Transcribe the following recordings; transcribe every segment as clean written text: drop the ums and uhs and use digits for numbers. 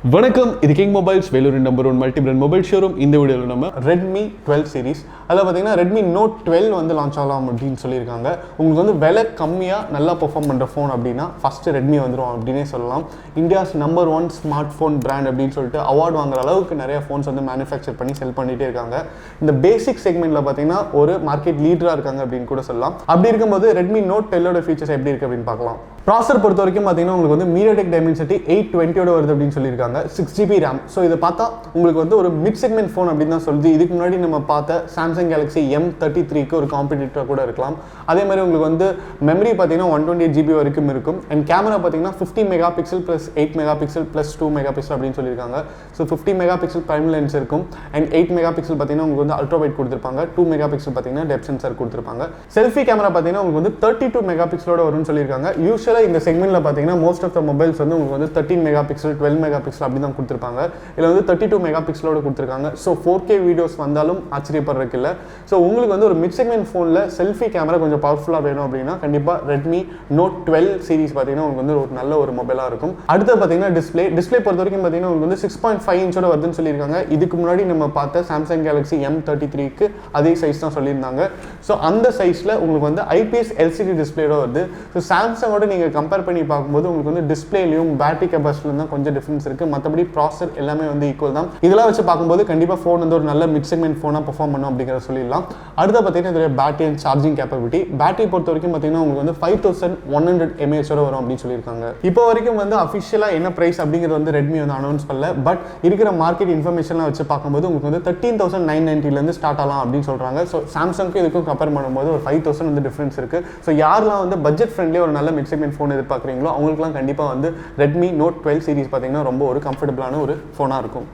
வணக்கம், இது king mobiles Vellore number 1 multi brand mobile showroom. இந்த வீடியோவில் நம்ம Redmi 12 சீரிஸ் அதில் பார்த்தீங்கன்னா Redmi Note 12 வந்து லான்ச் ஆகலாம் அப்படின்னு சொல்லியிருக்காங்க. உங்களுக்கு வந்து விலை கம்மியாக நல்லா பெர்ஃபார்ம் பண்ணுற ஃபோன் அப்படின்னா ஃபஸ்ட்டு Redmi வந்துடும் அப்படின்னே சொல்லலாம். India's number 1 smart phone brand அப்படின்னு சொல்லிட்டு அவார்டு வாங்குற அளவுக்கு நிறைய ஃபோன்ஸ் வந்து மேனுஃபேக்சர் பண்ணி செல் பண்ணிகிட்டே இருக்காங்க. இந்த பேசிக் செக்மெண்ட்டில் பார்த்தீங்கன்னா ஒரு மார்க்கெட் லீடராக இருக்காங்க அப்படின்னு கூட சொல்லலாம். அப்படி இருக்கும்போது Redmi Note 12 ஃபீச்சர்ஸ் எப்படி இருக்குது அப்படின்னு பார்க்கலாம். ப்ராசர் பொறுத்த வரைக்கும் பார்த்தீங்கன்னா உங்களுக்கு வந்து MediaTek Dimensity 820 வருது அப்படின்னு சொல்லியிருக்காங்க. 6GB RAM. ஸோ இதை பார்த்தா உங்களுக்கு வந்து ஒரு மிட் செக்மெண்ட் ஃபோன் அப்படின்னு தான் சொல்லுது. இதுக்கு முன்னாடி நம்ம பார்த்த சாம்சங் கேலக்ஸி M33க்கு ஒரு காம்படிட்டராக கூட இருக்கலாம். அதே மாதிரி உங்களுக்கு வந்து மெமரி பார்த்தீங்கன்னா 128GB வரைக்கும் இருக்கும். அண்ட் கேமரா பார்த்தீங்கன்னா 50 mega pixel plus 8 mega pixel plus 2 mega pixel அப்படின்னு சொல்லியிருக்காங்க. So 50 mega pixel prime lens இருக்கும். அண்ட் 8 மெகா பிக்சல் பார்த்தீங்கன்னா உங்களுக்கு வந்து அல்ட்ரா வைட் கொடுத்துருப்பாங்க. 2 மெகா பிக்சல் பார்த்தீங்கன்னா டெப்த் சென்சார் கொடுத்துருப்பாங்க. செல்ஃபி கேமரா பார்த்தீங்கன்னா உங்களுக்கு வந்து 32 மெகா பிக்சலோட வரும்னு சொல்லியிருக்காங்க. யூஸ்வலாக இந்த செக்மெண்ட்டில் பார்த்தீங்கன்னா மோஸ்ட் ஆஃப் த மொபைல்ஸ் வந்து உங்களுக்கு வந்து 13 மெகா பிக்சல் 12 மெகா பிக்சல் அப்படி தான் கொடுத்துருப்பாங்க. இதில் வந்து 32 மெகா பிக்சலோட கொடுத்துருக்காங்க. ஸோ 4K வீடியோஸ் வந்தாலும் ஆச்சரியப்படுறதுக்கு இல்லை. ஸோ உங்களுக்கு வந்து ஒரு மிட் செக்மெண்ட் ஃபோனில் செல்ஃபி கேமரா கொஞ்சம் பவர்ஃபுல்லாக வேணும் அப்படின்னா கண்டிப்பாக Redmi Note 12 சீரிஸ் பார்த்தீங்கன்னா உங்களுக்கு வந்து ஒரு நல்ல ஒரு மொபைலாக இருக்கும். அடுத்து பார்த்தீங்கன்னா டிஸ்பிளே பொறுத்த வரைக்கும் பார்த்தீங்கன்னா உங்களுக்கு வந்து 6.5 இன்ச்சோட வருதுன்னு சொல்லியிருக்காங்க. இதுக்கு முன்னாடி நம்ம பார்த்த சாம்சங் கேலக்ஸி M33க்கு அதே சைஸ் தான் சொல்லியிருந்தாங்க. ஸோ அந்த சைஸில் உங்களுக்கு வந்து IPS LCD டிஸ்பிளேயோட வருது. ஸோ சாம்சங்கோட நீங்கள் கம்பேர் பண்ணி பார்க்கும்போது உங்களுக்கு வந்து டிஸ்பிளேலையும் பேட்டரி கெப்பாசிட்டிலும் தான் கொஞ்சம் டிஃபரன்ஸ் இருக்குது. மற்றபடி ப்ராசர் எல்லாமே வந்து ஈக்குவல் தான். இதெல்லாம் வச்சு பார்க்கும்போது கண்டிப்பாக ஃபோன் வந்து ஒரு நல்ல மிட் செக்மெண்ட் ஃபோனாக பெர்ஃபார்ம் பண்ணும் அப்படிங்கிறத சொல்லிடலாம். அடுத்த பார்த்தீங்கன்னா இதோட battery and charging capability. Battery பொறுத்த வரைக்கும் பார்த்தீங்கன்னா உங்களுக்கு வந்து 5100 mAh வரும் அப்படின்னு சொல்லியிருக்காங்க. இப்போ வரைக்கும் வந்து அஃபிஷியலாக என்ன ப்ரைஸ் அப்படிங்கிறது வந்து Redmi வந்து அனௌன்ஸ் பண்ணல. பட் இருக்கிற மார்க்கெட் இன்ஃபர்மேஷன்லாம் வச்சு பார்க்கும்போது உங்களுக்கு வந்து 13,990 ஸ்டார்ட் ஆகலாம் அப்படின்னு சொல்கிறாங்க. ஸோ சாம்சங்க்கு இதுக்கும் கம்பேர் பண்ணும்போது ஒரு 5000 வந்து டிஃபரன்ஸ் இருக்குது. ஸோ யாரெல்லாம் வந்து பட்ஜெட் ஃப்ரெண்ட்லியாக ஒரு நல்ல மிட் செக்மெண்ட் ஃபோன் எதிர்பார்க்குறீங்களோ அவங்களுக்குலாம் கண்டிப்பாக வந்து Redmi Note 12 சீரிஸ் பார்த்தீங்கன்னா ரொம்ப ஒரு கம்ஃபர்டபுளான ஒரு ஃபோனாக இருக்கும்.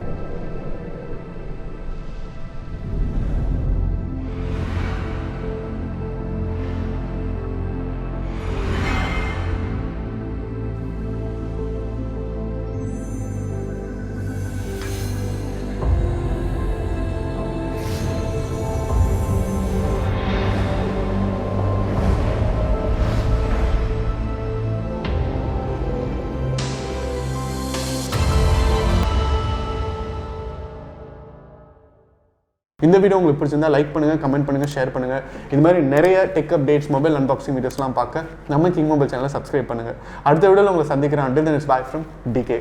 இந்த வீடியோ உங்களுக்கு பிடிச்சிருந்தா லைக் பண்ணுங்கள், கமெண்ட் பண்ணுங்கள், ஷேர் பண்ணுங்கள். இது மாதிரி நிறைய டெக் அப்டேட்ஸ், மொபைல் அன்பாக்சிங் வீடியோஸ்லாம் பார்க்க நம்ம கிங் மொபைல் சேனலை சப்ஸ்கிரைப் பண்ணுங்கள். அடுத்த வீடியோவில் உங்களை சந்திக்கிறேன். until then it's bye from DK.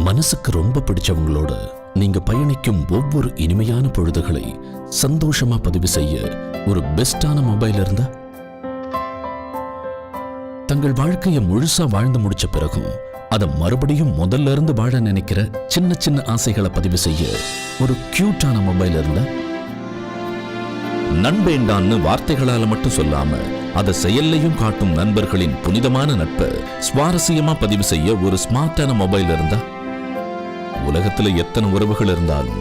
மனசுக்கு ரொம்ப பிடிச்சவங்களோட நீங்க பயணிக்கும் ஒவ்வொரு இனிமையான பொழுதுகளை சந்தோஷமா பதிவு செய்ய ஒரு பெஸ்டான மொபைல் இருந்தா, தங்கள் வாழ்க்கையை முழுசா வாழ்ந்து முடிச்ச பிறகும் அதை மறுபடியும் முதல்ல இருந்து வாழ நினைக்கிற சின்ன சின்ன ஆசைகளை பதிவு செய்ய ஒரு கியூட்டான மொபைல் இருந்தா, நண்பேண்டான்னு வார்த்தைகளால மட்டும் சொல்லாம அதை செயல்லையும் காட்டும் நண்பர்களின் புனிதமான நட்பை சுவாரஸ்யமா பதிவு செய்ய ஒரு ஸ்மார்ட்டான மொபைல் இருந்தா, உலகத்துல எத்தனை உறவுகள் இருந்தாலும்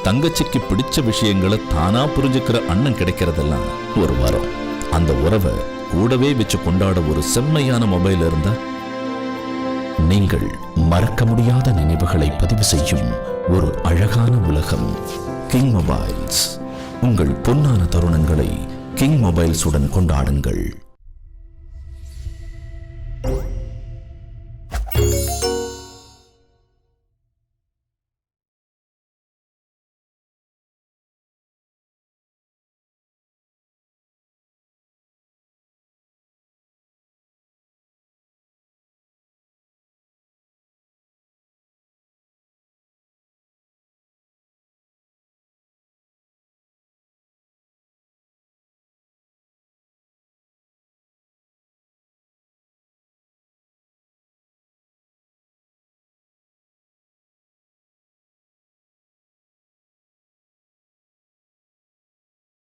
தங்கச்சிக்கு பிடிச்ச விஷயங்களை தானா புரிஞ்சுக்கிற அண்ணன் கிடைக்கிறதெல்லாம் ஒரு வரம். அந்த உறவை கூடவே வச்சு கொண்டாட ஒரு செம்மையான மொபைல் இருந்தா, நீங்கள் மறக்க முடியாத நினைவுகளை பதிவு செய்யும் ஒரு அழகான உலகம் கிங் மொபைல்ஸ். உங்கள் பொன்னான தருணங்களை கிங் மொபைல்ஸுடன் கொண்டாடுங்கள்.